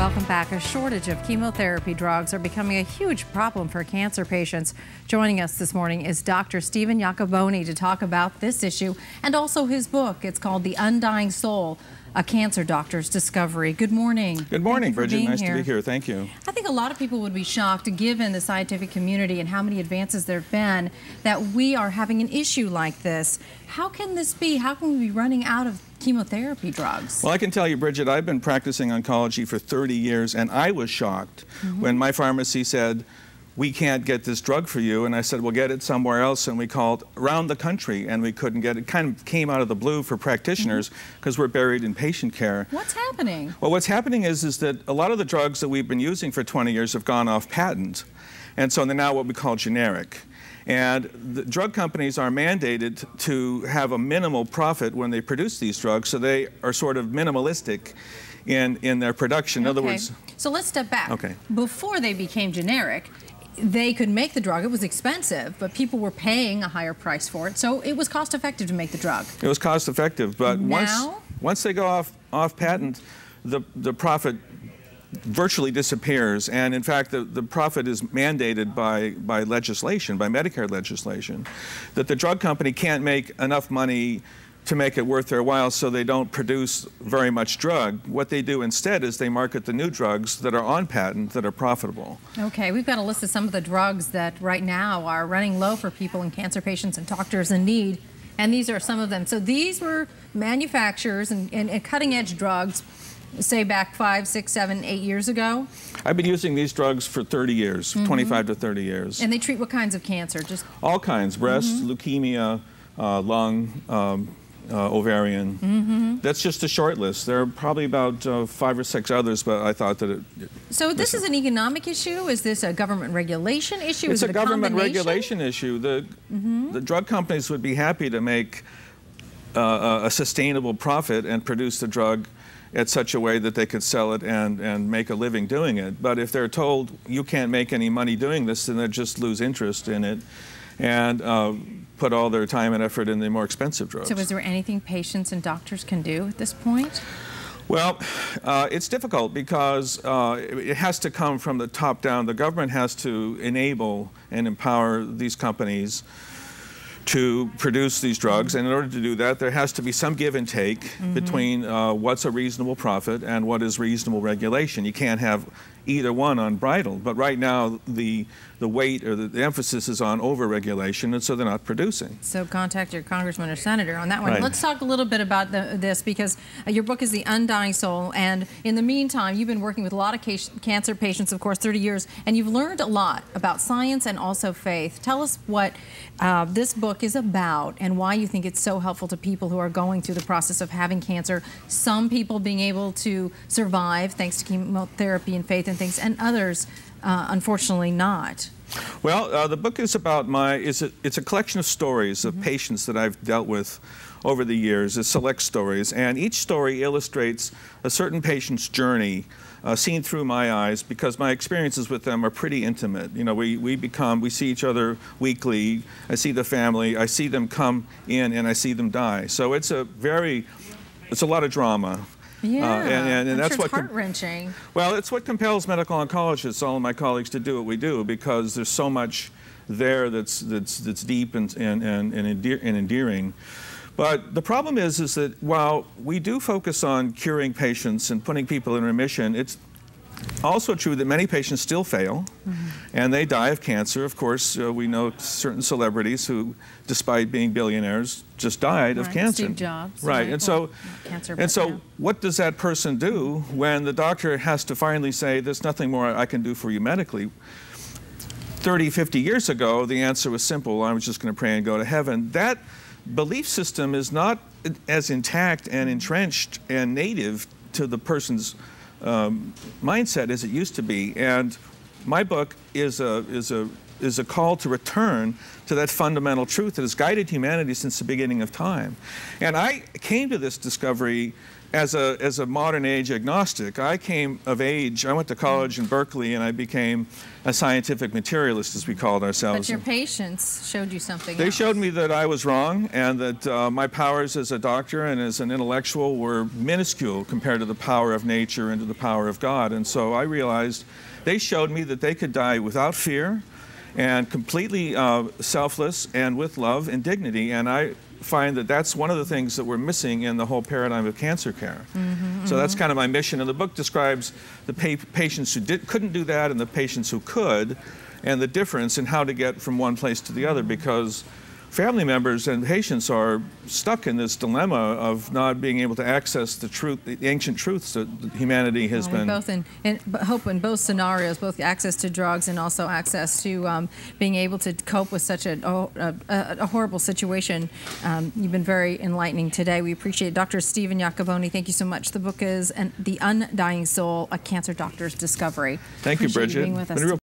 Welcome back. A shortage of chemotherapy drugs are becoming a huge problem for cancer patients. Joining us this morning is Dr. Stephen Iacoboni to talk about this issue and also his book. It's called The Undying Soul, A Cancer Doctor's Discovery. Good morning. Good morning, Bridget. Nice to be here. Thank you. I think a lot of people would be shocked, given the scientific community and how many advances there have been, that we are having an issue like this. How can this be? How can we be running out of chemotherapy drugs? Well, I can tell you, Bridget, I've been practicing oncology for 30 years, and I was shocked when my pharmacy said, we can't get this drug for you. And I said, well, get it somewhere else. And we called around the country, and we couldn't get it. It kind of came out of the blue for practitioners because we're buried in patient care. What's happening? Well, what's happening is that a lot of the drugs that we've been using for 20 years have gone off patent. And so they're now what we call generic. And the drug companies are mandated to have a minimal profit when they produce these drugs, so they are sort of minimalistic in their production. In other words... So let's step back. Okay. Before they became generic, they could make the drug. It was expensive, but people were paying a higher price for it, so it was cost-effective to make the drug. It was cost-effective, but now, once they go off patent, the profit virtually disappears, and in fact the profit is mandated by legislation, by Medicare legislation, that the drug company can't make enough money to make it worth their while, so they don't produce very much drug. What they do instead is they market the new drugs that are on patent that are profitable. Okay, we've got a list of some of the drugs that right now are running low for people and cancer patients and doctors in need, and these are some of them. So these were manufacturers and cutting-edge drugs, say back 5, 6, 7, 8 years ago? I've been using these drugs for 30 years, 25 to 30 years. And they treat what kinds of cancer? Just all kinds, breast, leukemia, lung, ovarian. That's just a short list. There are probably about 5 or 6 others, but I thought that So this is an economic issue? Is this a government regulation issue? It's is it a government regulation issue. The drug companies would be happy to make a sustainable profit and produce the drug at such a way that they could sell it and make a living doing it. But if they're told you can't make any money doing this, then they just lose interest in it and put all their time and effort in the more expensive drugs. So is there anything patients and doctors can do at this point? Well, it's difficult because it has to come from the top down. The government has to enable and empower these companies to produce these drugs, and in order to do that, there has to be some give and take between what's a reasonable profit and what is reasonable regulation. You can't have either one unbridled, but right now the weight or the emphasis is on over-regulation, and so they're not producing. So contact your congressman or senator on that one. Right. Let's talk a little bit about this, because your book is The Undying Soul, and in the meantime, you've been working with a lot of cancer patients, of course, 30 years, and you've learned a lot about science and also faith. Tell us what this book is about and why you think it's so helpful to people who are going through the process of having cancer, some people being able to survive thanks to chemotherapy and faith and things, and others unfortunately not. Well, the book is about it's a collection of stories of patients that I've dealt with over the years, select stories, and each story illustrates a certain patient's journey seen through my eyes, because my experiences with them are pretty intimate. You know, we see each other weekly. I see the family, I see them come in, and I see them die. So it's a lot of drama. Yeah, and I'm that's sure what it's heart-wrenching. Well, it's what compels medical oncologists, all of my colleagues, to do what we do, because there's so much there that's deep and endearing. But the problem is that while we do focus on curing patients and putting people in remission, it's also true that many patients still fail, and they die of cancer. Of course, we know certain celebrities who, despite being billionaires, just died of cancer. Steve Jobs. Right, and so, cancer, what does that person do when the doctor has to finally say, there's nothing more I can do for you medically? 30, 50 years ago, the answer was simple. I was just going to pray and go to heaven. That belief system is not as intact and entrenched and native to the person's mindset as it used to be. And my book is a is a call to return to that fundamental truth that has guided humanity since the beginning of time. And I came to this discovery as a modern age agnostic. I came of age, I went to college in Berkeley, and I became a scientific materialist, as we called ourselves. But your patients showed you something They else. showed me that I was wrong, and that my powers as a doctor and as an intellectual were minuscule compared to the power of nature and to the power of God. And so I realized they showed me that they could die without fear and completely selfless and with love and dignity. And I find that that's one of the things that we're missing in the whole paradigm of cancer care. So that's kind of my mission. And the book describes the patients who couldn't do that and the patients who could, and the difference in how to get from one place to the other, because family members and patients are stuck in this dilemma of not being able to access the truth, the ancient truths that humanity has been. Both in hope in both scenarios, both access to drugs and also access to being able to cope with such a horrible situation. You've been very enlightening today. We appreciate it. Dr. Stephen Iacoboni, thank you so much. The book is The Undying Soul, A Cancer Doctor's Discovery. Thank you, Appreciate Bridget. being with us. Been a real